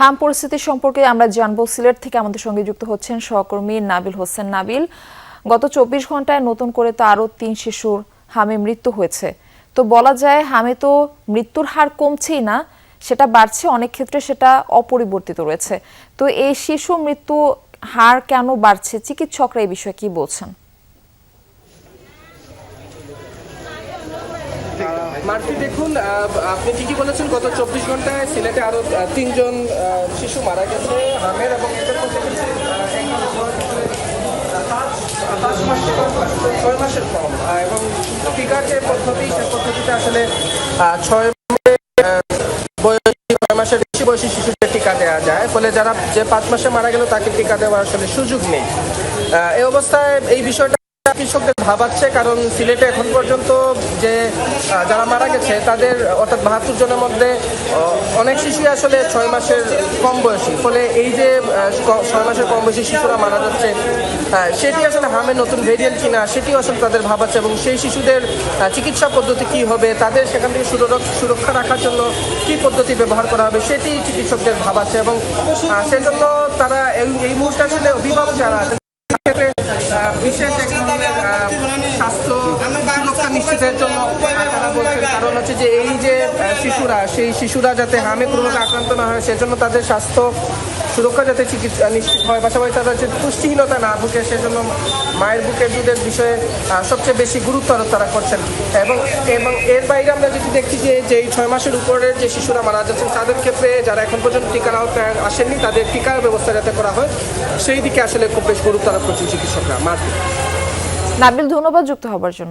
হাম পরিস্থিতি সম্পর্কে আমরা জানবো। সিলেট থেকে আমাদের সঙ্গে যুক্ত হচ্ছেন সহকর্মী নাবিল হোসেন। নাবিল, গত 24 ঘন্টায় নতুন করে তো আরো 3 শিশুর হামে মৃত্যু হয়েছে। তো বলা যায় হামে তো মৃত্যুর হার কমছেই না, সেটা বাড়ছে, অনেক ক্ষেত্রে সেটা অপরিবর্তিত রয়েছে। তো এই শিশু মৃত্যু হার কেন বাড়ছে, চিকিৎসকরা এই বিষয়ে কি বলছেন? মার্ফি, দেখুন, আপনি ঠিকই বলেছেন, গত 24 ঘন্টায় সিলেটে আরো 3জন শিশু মারা গেছে হামের, এবং এদের মধ্যে কিন্তু পাঁচ মাস থেকে 6 মাসের কম, এবং টিকার যে পদ্ধতি, সে পদ্ধতিতে আসলে 6 মাসের বেশি বয়সী শিশুদের টিকা দেওয়া যায়, ফলে যারা 5 মাসে মারা গেল তাকে টিকা দেওয়ার আসলে সুযোগ নেই। এই অবস্থায় এই বিষয়টা কৃষকদের ভাবাচ্ছে, কারণ সিলেটে এখন পর্যন্ত যে যারা মারা গেছে তাদের অর্থাৎ 72 জনের মধ্যে অনেক শিশুই আসলে 6 মাসের কম বয়সী, ফলে এই যে 6 মাসের কম বয়সী শিশুরা মারা যাচ্ছে, সেটি আসলে হামের নতুন ভেরিয়েন্ট কিনা সেটিও আসলে তাদের ভাবাচ্ছে, এবং সেই শিশুদের চিকিৎসা পদ্ধতি কি হবে, তাদের সেখান থেকে সুরক্ষা রাখার জন্য কি পদ্ধতি ব্যবহার করা হবে সেটি চিকিৎসকদের ভাবাচ্ছে, এবং সেজন্য তারা এই মুহূর্তে আসলে অভিভাবক যারা আছেন ক্ষেত্রে বিশেষ এক ধরনের স্বাস্থ্য সুরক্ষা নিশ্চিতের জন্য তারা বলছেন, কারণ হচ্ছে যে এই যে শিশুরা যাতে হামে কোনোভাবে আক্রান্ত না হয়, সেজন্য তাদের স্বাস্থ্য সুরক্ষা যাতে চিকিৎসা নিশ্চিত হয়, পাশাপাশি তারা যে পুষ্টিহীনতা না ভুগে, সেজন্য মায়ের বুকের দুধের বিষয়ে সবচেয়ে বেশি গুরুত্ব আরোপ তারা করছেন। এবং এর বাইরে আমরা যেটি দেখছি যে এই 6 মাসের উপরের যে শিশুরা মারা যাচ্ছেন তাদের ক্ষেত্রে যারা এখন পর্যন্ত টিকার আওতায় আসেননি, তাদের টিকার ব্যবস্থা যাতে করা হয় সেই দিকে আসলে খুব বেশ গুরুত্ব আরোপ করছেন চিকিৎসকরা। নাবিল, ধন্যবাদ যুক্ত হবার জন্য।